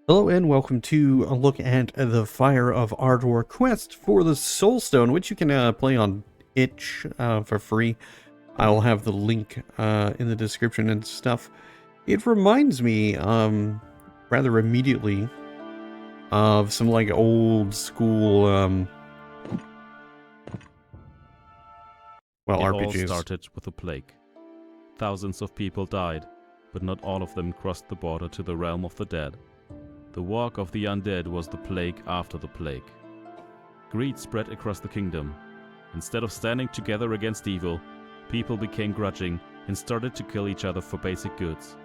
Hello and welcome to a look at the Fire of Ardor quest for the Soul Stone, which you can play on itch for free. I'll have the link in the description and stuff. It reminds me rather immediately of some like old school It all RPGs. started with a plague. Thousands of people died, but not all of them crossed the border to the realm of the dead. The walk of the undead was the plague after the plague. Greed spread across the kingdom. Instead of standing together against evil, people became grudging and started to kill each other for basic goods.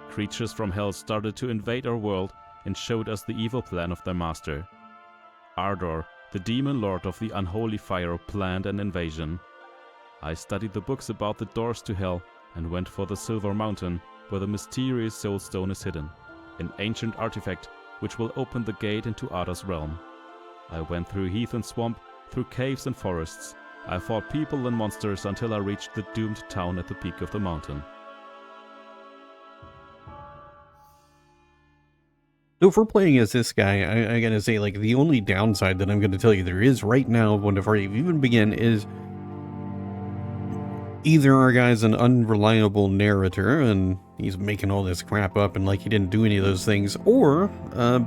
Creatures from hell started to invade our world and showed us the evil plan of their master. Ardor, the demon lord of the unholy fire, planned an invasion. I studied the books about the doors to hell and went for the Silver Mountain, where the mysterious Soul Stone is hidden, an ancient artifact which will open the gate into Ardor's realm. I went through heath and swamp, through caves and forests. I fought people and monsters until I reached the doomed town at the peak of the mountain. So if we're playing as this guy, I gotta say, like, the only downside that I'm gonna tell you there is right now, whenever you even begin, is either our guy's an unreliable narrator and he's making all this crap up and like he didn't do any of those things, or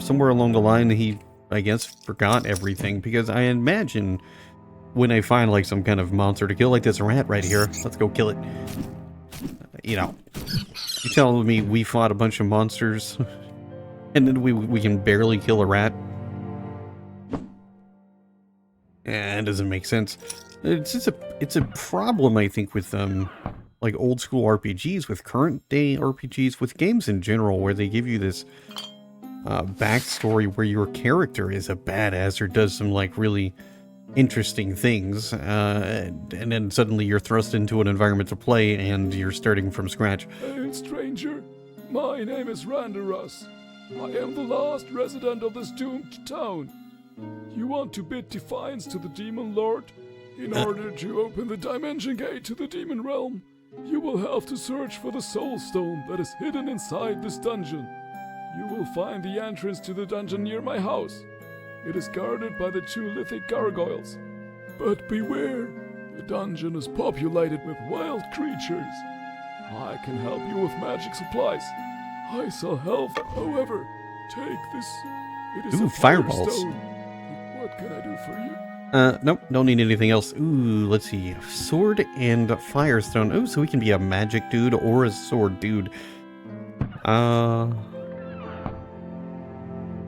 somewhere along the line he, I guess, forgot everything, because I imagine when I find like some kind of monster to kill, like this rat right here, let's go kill it. You know, you telling me we fought a bunch of monsters and then we can barely kill a rat? It doesn't make sense. It's a problem, I think, with like old school RPGs, with current day RPGs, with games in general, where they give you this backstory where your character is a badass or does some like really interesting things, and then suddenly you're thrust into an environment to play and you're starting from scratch. Hey, stranger. My name is Randaros. I am the last resident of this doomed town. You want to bid defiance to the Demon Lord? In order to open the dimension gate to the demon realm, you will have to search for the Soul Stone that is hidden inside this dungeon. You will find the entrance to the dungeon near my house. It is guarded by the two lithic gargoyles. But beware, the dungeon is populated with wild creatures. I can help you with magic supplies. I sell health, however. Take this. It is Ooh, a fire fireballs. stone. What can I do for you? Nope, don't need anything else. Ooh, let's see. Sword and Firestone. Oh, so we can be a magic dude or a sword dude. That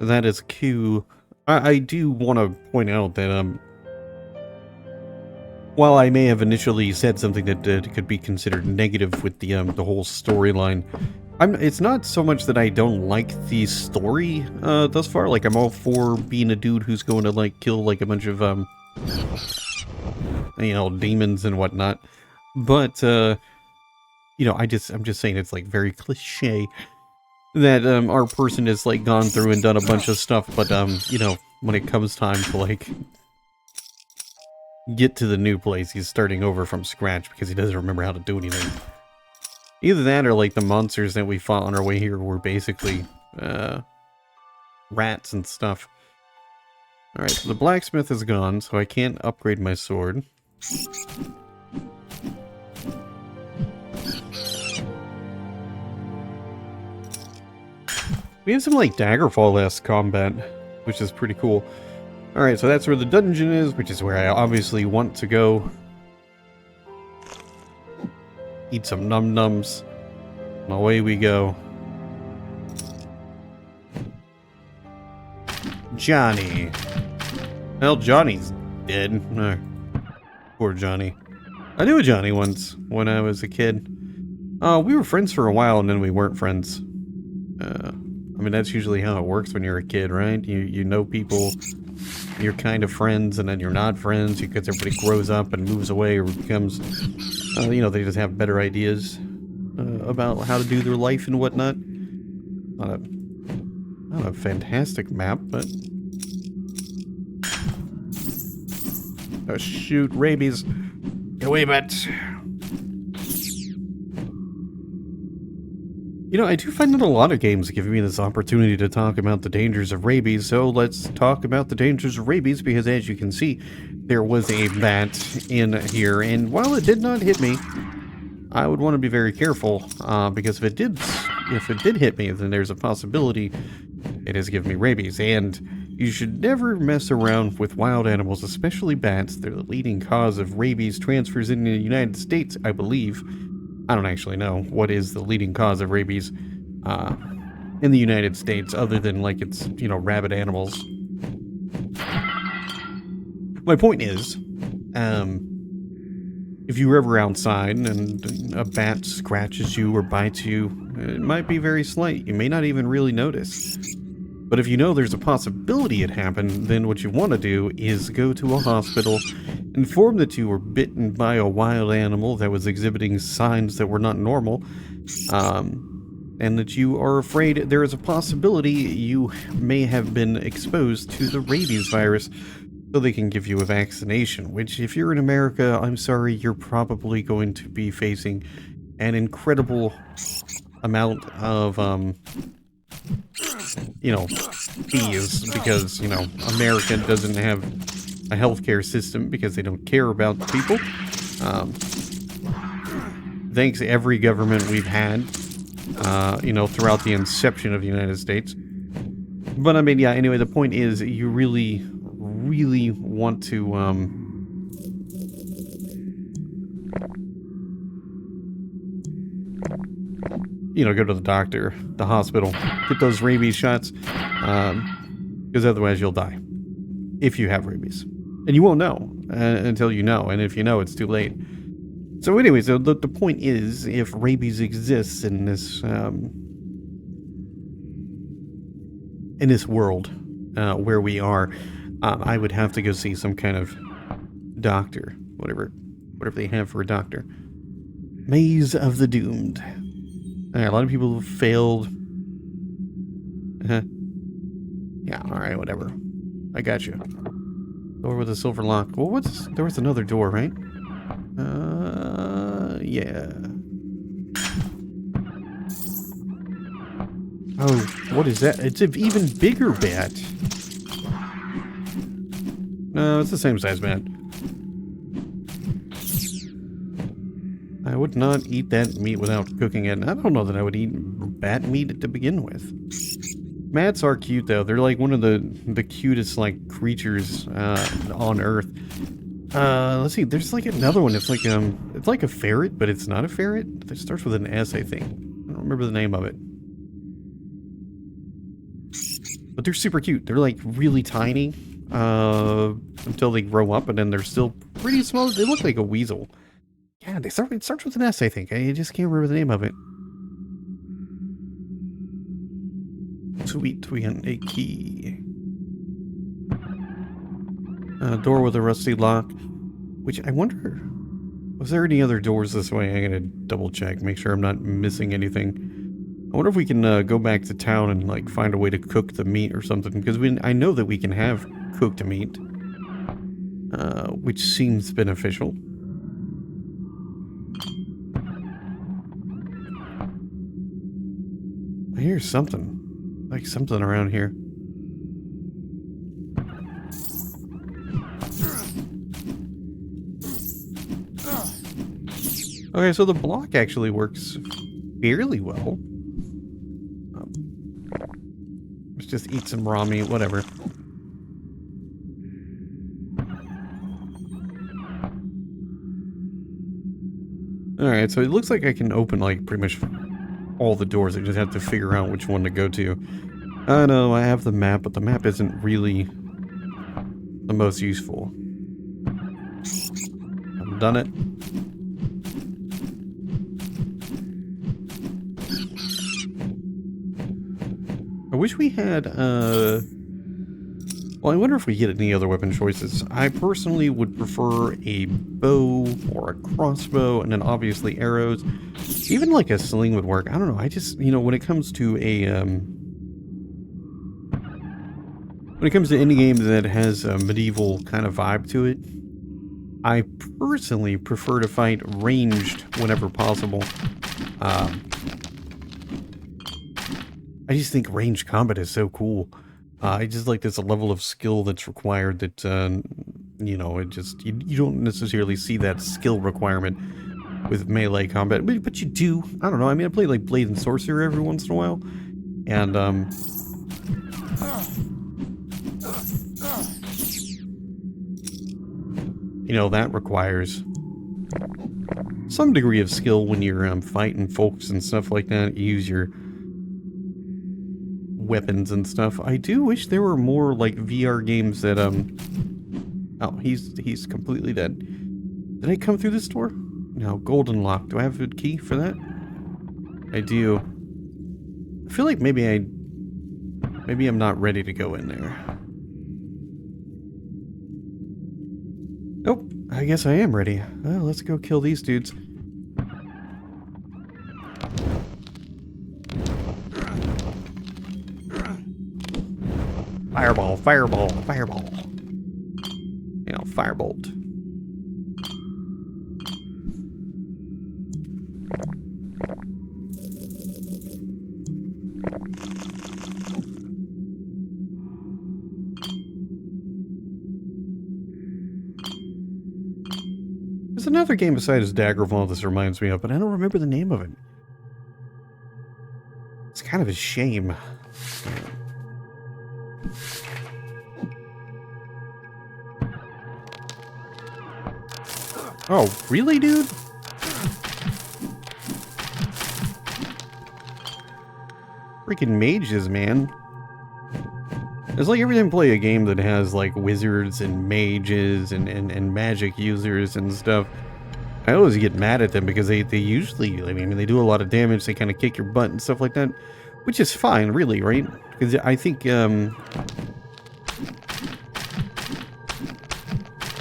is Q. I do want to point out that, while I may have initially said something that could be considered negative with the whole storyline, it's not so much that I don't like the story thus far. Like, I'm all for being a dude who's going to like kill like a bunch of you know, demons and whatnot. But you know, I'm just saying it's like very cliche that our person has like gone through and done a bunch of stuff, but you know, when it comes time to like get to the new place, he's starting over from scratch because he doesn't remember how to do anything. Either that or like the monsters that we fought on our way here were basically rats and stuff. Alright, so the blacksmith is gone, so I can't upgrade my sword. We have some like Daggerfall-esque combat, which is pretty cool. Alright, so that's where the dungeon is, which is where I obviously want to go. Eat some num-nums. And away we go. Johnny. Well, Johnny's dead. Poor Johnny. I knew a Johnny once when I was a kid. We were friends for a while and then we weren't friends. I mean, that's usually how it works when you're a kid, right? You know people, you're kind of friends, and then you're not friends because everybody grows up and moves away or becomes, you know, they just have better ideas about how to do their life and whatnot. Not a fantastic map, but... Oh, shoot, rabies. Get away, bat. You know, I do find that a lot of games give me this opportunity to talk about the dangers of rabies, so let's talk about the dangers of rabies, because as you can see, there was a bat in here, and while it did not hit me, I would want to be very careful, because if it did hit me, then there's a possibility it has given me rabies, and you should never mess around with wild animals, especially bats. They're the leading cause of rabies transfers in the United States, I believe. I don't actually know what is the leading cause of rabies in the United States, other than, like, it's, you know, rabid animals. My point is, if you're ever outside and a bat scratches you or bites you, it might be very slight. You may not even really notice. But if you know there's a possibility it happened, then what you want to do is go to a hospital, inform that you were bitten by a wild animal that was exhibiting signs that were not normal, and that you are afraid there is a possibility you may have been exposed to the rabies virus, so they can give you a vaccination, which, if you're in America, I'm sorry, you're probably going to be facing an incredible amount of, you know, fees, because, you know, America doesn't have a healthcare system because they don't care about people. Thanks to every government we've had, you know, throughout the inception of the United States. But, I mean, yeah, anyway, the point is, you really want to, you know, go to the doctor, the hospital, get those rabies shots, because otherwise you'll die if you have rabies. And you won't know until you know, and if you know, it's too late. So anyway, so the point is, if rabies exists in this world where we are, I would have to go see some kind of doctor, whatever they have for a doctor. Maze of the Doomed. A lot of people have failed. Yeah, alright, whatever. I got you. Door with a silver lock. Well, there was another door, right? Yeah. Oh, what is that? It's an even bigger bat. No, it's the same size bat. I would not eat that meat without cooking it. I don't know that I would eat bat meat to begin with. Bats are cute, though. They're like one of the cutest, like, creatures on Earth. Let's see. There's like another one. It's like a ferret, but it's not a ferret. It starts with an S, I think. I don't remember the name of it. But they're super cute. They're like really tiny until they grow up, and then they're still pretty small. They look like a weasel. Yeah, it starts with an S, I think. I just can't remember the name of it. Sweet, we got a key. Door with a rusty lock. Which, I wonder... Was there any other doors this way? I'm gonna double check, make sure I'm not missing anything. I wonder if we can go back to town and, like, find a way to cook the meat or something. Because I know that we can have cooked meat. Which seems beneficial. I hear something. Like something around here. Okay, so the block actually works fairly well. Let's just eat some raw meat, whatever. Alright, so it looks like I can open, like, pretty much all the doors. I just have to figure out which one to go to. I know, I have the map, but the map isn't really the most useful. I've done it. I wish we had, well, I wonder if we get any other weapon choices. I personally would prefer a bow or a crossbow, and then obviously arrows. Even like a sling would work. I don't know. I just, you know, when it comes to a, when it comes to any game that has a medieval kind of vibe to it, I personally prefer to fight ranged whenever possible. I just think ranged combat is so cool. I just like this level of skill that's required that, you know, it just, you don't necessarily see that skill requirement with melee combat, but you do. I don't know, I mean, I play like Blade and Sorcerer every once in a while, and, you know, that requires some degree of skill when you're fighting folks and stuff like that. You use your weapons and stuff. I do wish there were more like VR games that oh, he's completely dead. Did I come through this door? No, golden lock. Do I have a key for that? I do. I feel like maybe I'm not ready to go in there. Nope, I guess I am ready. Well, let's go kill these dudes. Fireball, fireball, fireball. You know, firebolt. There's another game besides Daggerfall this reminds me of, but I don't remember the name of it. It's kind of a shame. Oh, really, dude? Freaking mages, man. It's like every time I play a game that has like wizards and mages and magic users and stuff, I always get mad at them because they usually, I mean, they do a lot of damage, they kind of kick your butt and stuff like that, which is fine, really, right? Because I think,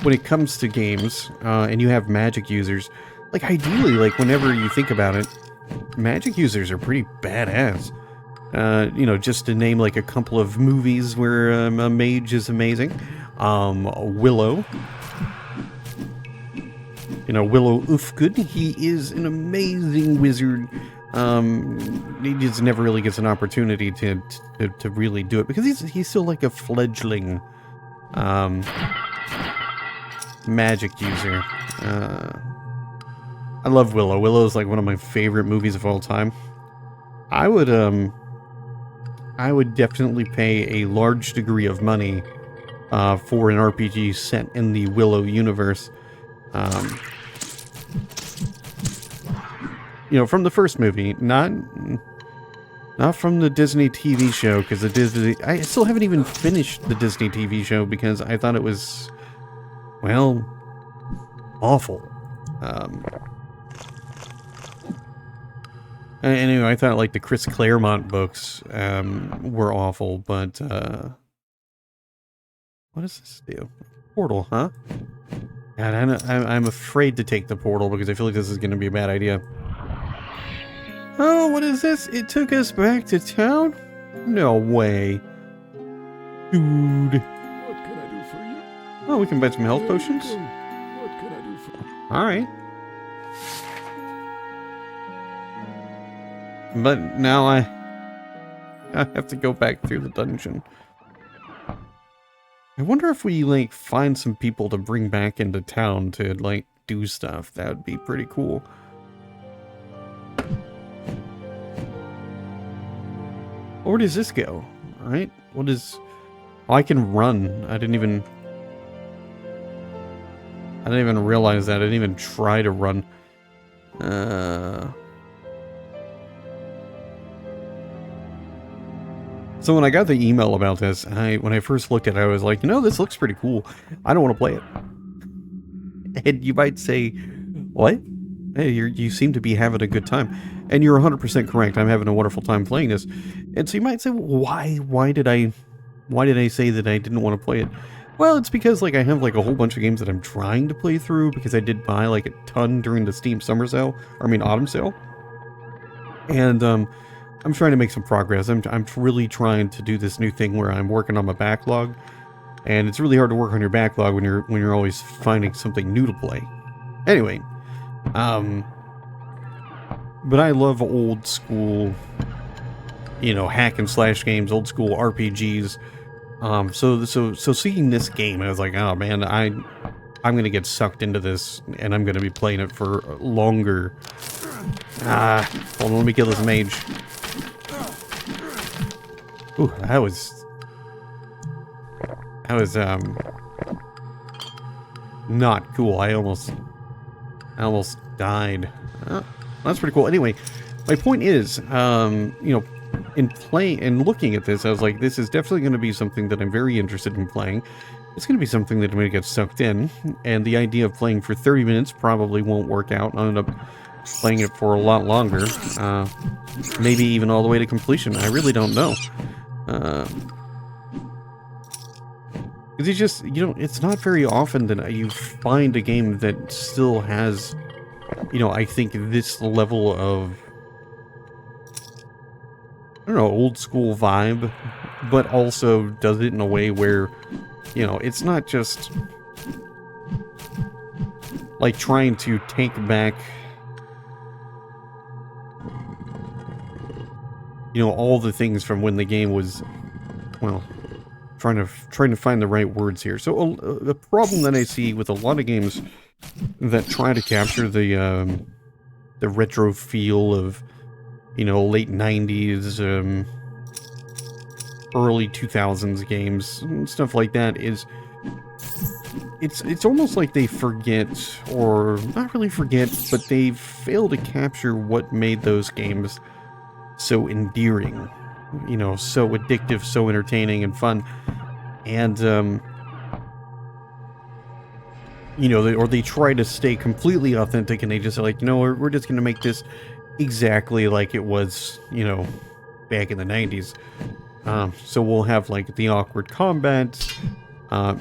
when it comes to games, and you have magic users, like ideally, like whenever you think about it, magic users are pretty badass. You know, just to name like a couple of movies where a mage is amazing. Willow. You know, Willow Ufgood, he is an amazing wizard. He just never really gets an opportunity to really do it because he's still like a fledgling magic user. I love Willow. Willow is like one of my favorite movies of all time. I would definitely pay a large degree of money for an RPG set in the Willow universe. You know, from the first movie, not from the Disney TV show, because I still haven't even finished the Disney TV show because I thought it was, well, awful. Anyway, I thought like the Chris Claremont books were awful, but what does this do? Portal, huh? And I'm afraid to take the portal because I feel like this is going to be a bad idea. Oh, what is this? It took us back to town? No way. Dude. What can I do for you? Oh, we can buy some health potions? What can I do for you? Alright. But now I have to go back through the dungeon. I wonder if we, like, find some people to bring back into town to, like, do stuff. That would be pretty cool. Where does this go? Alright, what is... Oh, I can run. I didn't even realize that. I didn't even try to run. So when I got the email about this, when I first looked at it, I was like, you know, this looks pretty cool. I don't want to play it. And you might say, what? Hey, you seem to be having a good time. And you're 100% correct. I'm having a wonderful time playing this. And so you might say, well, why did I say that I didn't want to play it? Well, it's because like I have like a whole bunch of games that I'm trying to play through because I did buy like a ton during the Steam summer sale, autumn sale. And I'm trying to make some progress. I'm really trying to do this new thing where I'm working on my backlog. And it's really hard to work on your backlog when you're always finding something new to play. Anyway, but I love old school you know, hack and slash games, old school RPGs. So seeing this game, I was like, oh man, I'm gonna get sucked into this, and I'm gonna be playing it for longer. Hold on, let me kill this mage. Ooh, that was not cool. I almost died. That's pretty cool. Anyway, my point is, you know, in looking at this, I was like, this is definitely going to be something that I'm very interested in playing. It's going to be something that I'm going to get sucked in, and the idea of playing for 30 minutes probably won't work out. I'll end up playing it for a lot longer, maybe even all the way to completion. I really don't know. Because it's just, you know, it's not very often that you find a game that still has, you know, I think this level of, I don't know, old school vibe, but also does it in a way where, you know, it's not just like trying to take back, you know, all the things from when the game was, well, trying to find the right words here. So the problem that I see with a lot of games that try to capture the retro feel of, you know, late 90s, early 2000s games and stuff like that is, it's almost like they forget, or not really forget, but they fail to capture what made those games so endearing, you know, so addictive, so entertaining and fun. And you know, or they try to stay completely authentic, and they just like, you know, we're just gonna make this exactly like it was, you know, back in the 90s. So we'll have like the awkward combat.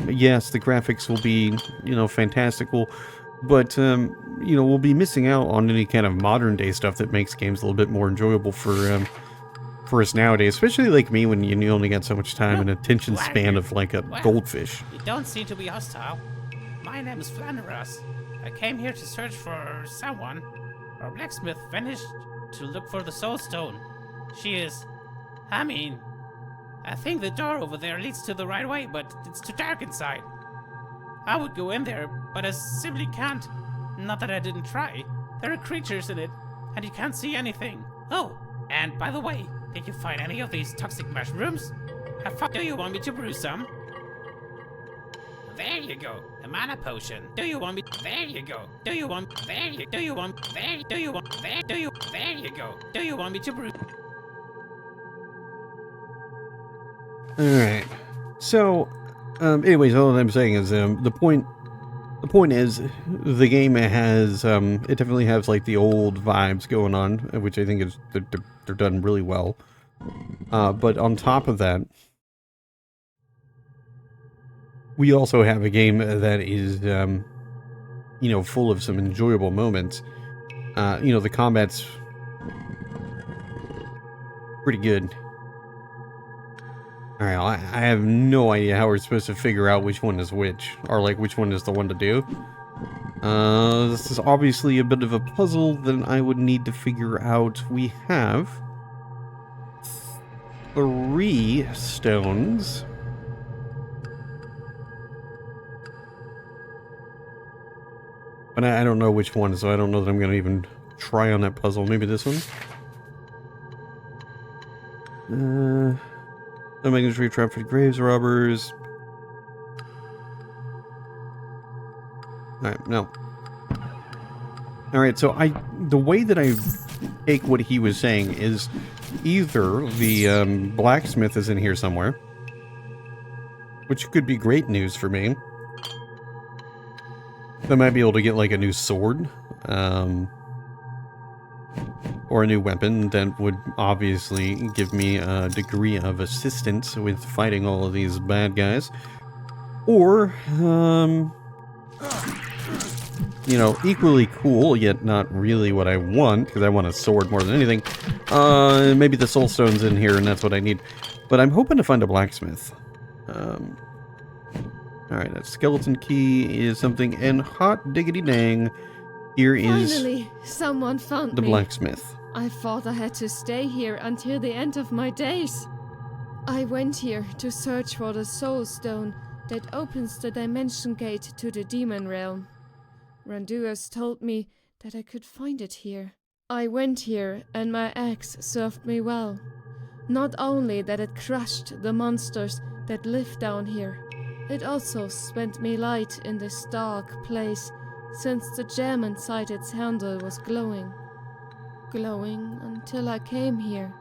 Yes, the graphics will be, you know, fantastical, but you know, we'll be missing out on any kind of modern day stuff that makes games a little bit more enjoyable for us nowadays, especially like me, when you only got so much time and attention span of like a goldfish. You don't seem to be hostile. My name is Flanneras. I came here to search for someone. Our blacksmith vanished to look for the soul stone. I think the door over there leads to the right way, but it's too dark inside. I would go in there, but I simply can't. Not that I didn't try. There are creatures in it, and you can't see anything. Oh, and by the way, did you find any of these toxic mushrooms? Do you want me to brew some? There you go, a mana potion. Do you want me? There you go. Do you want? There you. Do you want? There. Do you want? There. Do you? There you go. Do you want me to brew? All right. So, anyways, all I'm saying is the point is the game has it definitely has like the old vibes going on, which I think is they're done really well. But on top of that, we also have a game that is you know, full of some enjoyable moments. You know, the combat's pretty good. Alright, I have no idea how we're supposed to figure out which one is which, or like which one is the one to do. This is obviously a bit of a puzzle that I would need to figure out. We have 3 stones. But I don't know which one, so I don't know that I'm going to even try on that puzzle. Maybe this one? I'm making sure you trap for the graves robbers. Alright, no. Alright, so the way that I take what he was saying is either the blacksmith is in here somewhere, which could be great news for me. I might be able to get like a new sword, or a new weapon that would obviously give me a degree of assistance with fighting all of these bad guys. Or, you know, equally cool, yet not really what I want, because I want a sword more than anything. Maybe the soul stone's in here and that's what I need. But I'm hoping to find a blacksmith. Alright, that skeleton key is something, and hot diggity dang, here is Finally, someone found the me. blacksmith. I thought I had to stay here until the end of my days. I went here to search for the Soul Stone that opens the dimension gate to the demon realm. Randuras told me that I could find it here. I went here and my axe served me well. Not only that it crushed the monsters that live down here, it also spent me light in this dark place, since the gem inside its handle was glowing. Glowing until I came here.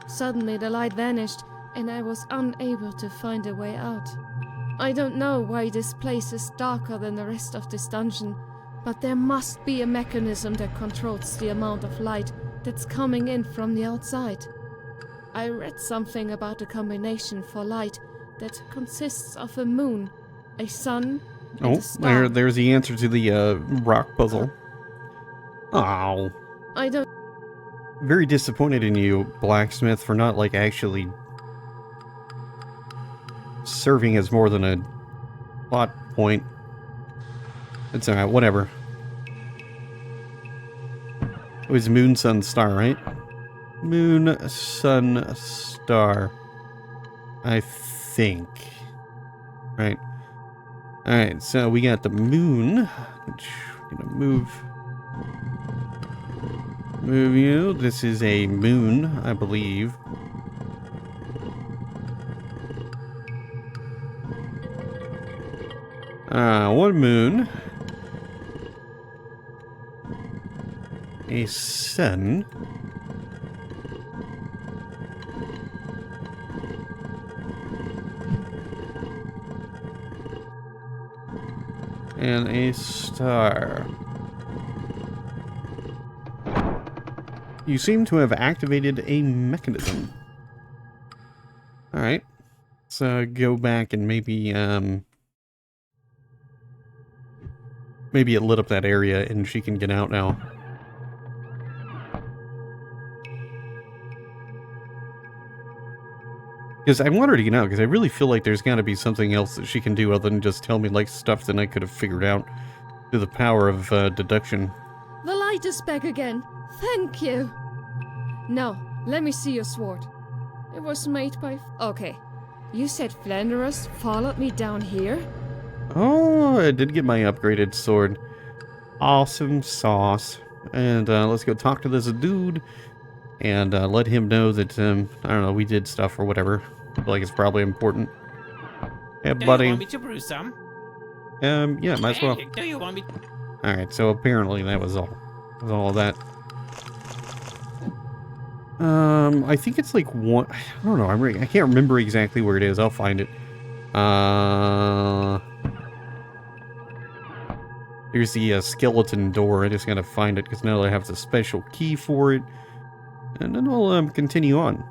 Suddenly the light vanished and I was unable to find a way out. I don't know why this place is darker than the rest of this dungeon, but there must be a mechanism that controls the amount of light that's coming in from the outside. I read something about a combination for light that consists of a moon, a sun, and a star. There's the answer to the rock puzzle. Oh. I don't... Very disappointed in you, Blacksmith, for not, like, actually serving as more than a plot point. It's alright, whatever. It was Moon, Sun, Star, right? Moon, Sun, Star. I think. Right. Alright, so we got the moon, which I'm gonna move you. This is a moon, I believe. One moon. A sun. And a star. You seem to have activated a mechanism. Alright. So go back and maybe maybe it lit up that area and she can get out now. Because I want her to get out, because I really feel like there's got to be something else that she can do other than just tell me, like, stuff that I could have figured out through the power of deduction. The light is back again. Thank you. Now, let me see your sword. It was made by... Okay. You said Flanderus followed me down here? Oh, I did get my upgraded sword. Awesome sauce. And let's go talk to this dude and let him know that, I don't know, we did stuff or whatever. I feel like it's probably important. Yeah, Do buddy. you want me to brew some? Yeah, might as well. Do you want me... Alright, so apparently that was all. That was all of that. I think it's like one... I don't know, I can't remember exactly where it is. I'll find it. Here's the skeleton door. I just gotta find it, because now I have the special key for it. And then we'll continue on.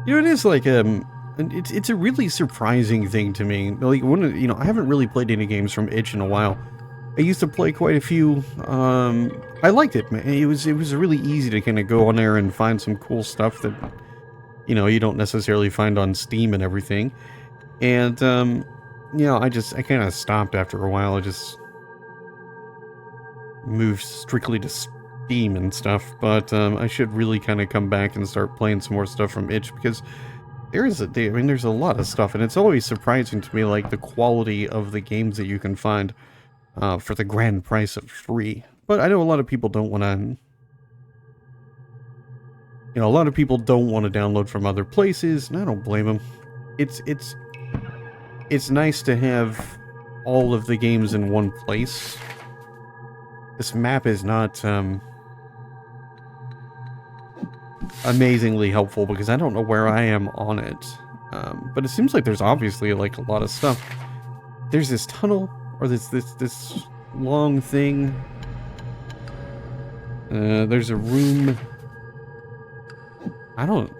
You know, it is like, it's a really surprising thing to me. Like, I haven't really played any games from itch in a while. I used to play quite a few. I liked it, man. It was really easy to kind of go on there and find some cool stuff that, you don't necessarily find on Steam and everything. And, I kind of stopped after a while. I just moved strictly to Steam and stuff, but I should really kind of come back and start playing some more stuff from itch, because there's a lot of stuff, and it's always surprising to me, like, the quality of the games that you can find for the grand price of free. But I know a lot of people don't want to, a lot of people don't want to download from other places, and I don't blame them. It's nice to have all of the games in one place. This map is not amazingly helpful, because I don't know where I am on it. But it seems like there's obviously, like, a lot of stuff. There's this tunnel, or this long thing. There's a room. I don't...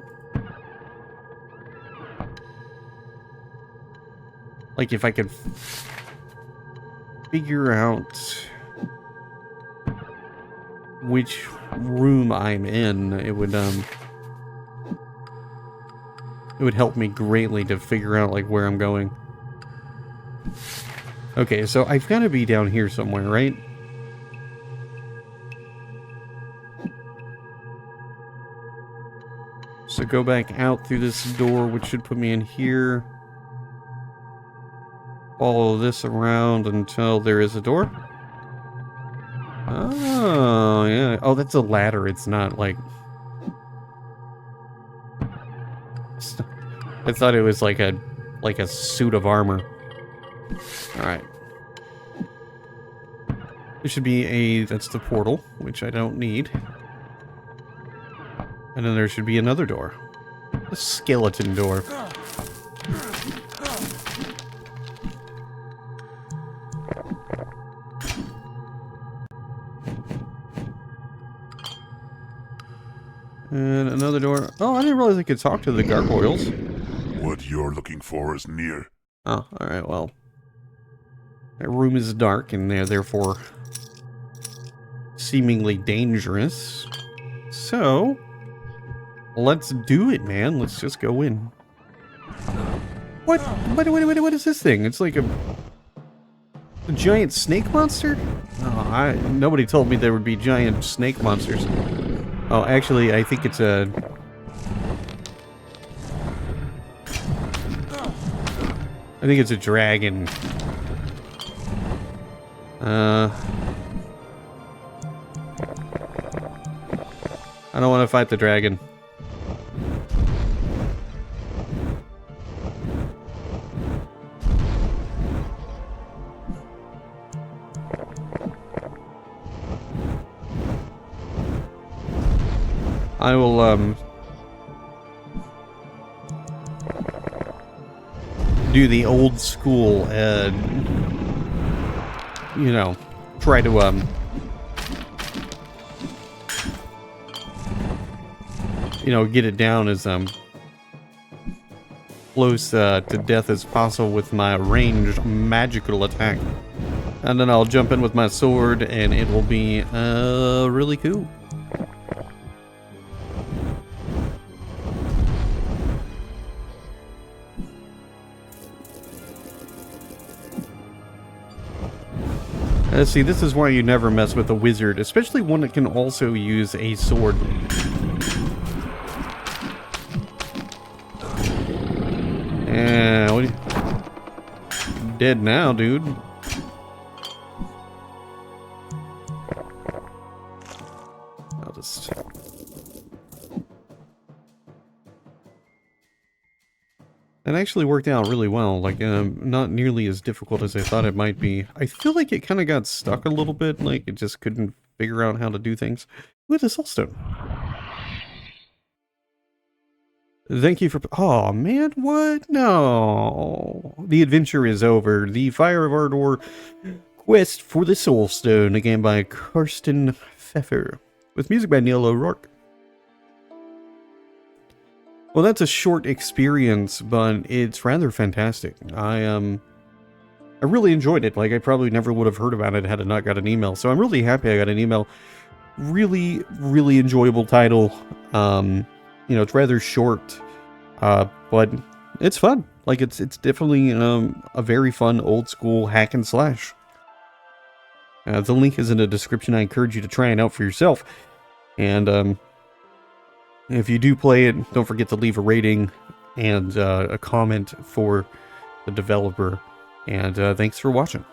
Like, if I could figure out which room I'm in, it would help me greatly to figure out, like, where I'm going. Okay, so I've got to be down here somewhere, right? So go back out through this door, which should put me in here. Follow this around until there is a door. Oh, yeah. Oh, that's a ladder. It's not like... I thought it was like a suit of armor. Alright. There should be a... That's the portal, which I don't need. And then there should be another door. A skeleton door. And another door. Oh, I didn't realize I could talk to the gargoyles. What you're looking for is near. Oh, alright, well. That room is dark and they're therefore seemingly dangerous. So, let's do it, man. Let's just go in. What? What is this thing? It's like a giant snake monster? Oh, nobody told me there would be giant snake monsters. Oh, actually, I think it's a... I think it's a dragon. I don't want to fight the dragon. I will, do the old school, you know, try to, you know, get it down as, close, to death as possible with my ranged magical attack. And then I'll jump in with my sword, and it will be, really cool. See, this is why you never mess with a wizard, especially one that can also use a sword. Yeah, what are you... Dead now, dude. I'll just... It actually worked out really well, like, not nearly as difficult as I thought it might be. I feel like it kind of got stuck a little bit, like it just couldn't figure out how to do things. With a soulstone. Thank you for... Oh, man, what? No. The adventure is over. The Fire of Ardor quest for the soulstone, again by Karsten Pfeffer. With music by Neil O'Rourke. Well, that's a short experience, but it's rather fantastic. I really enjoyed it. Like, I probably never would have heard about it had I not got an email. So I'm really happy I got an email. Really, really enjoyable title. You know, it's rather short, but it's fun. Like, it's definitely a very fun old school hack and slash. The link is in the description. I encourage you to try it out for yourself. And if you do play it, don't forget to leave a rating and a comment for the developer. And thanks for watching.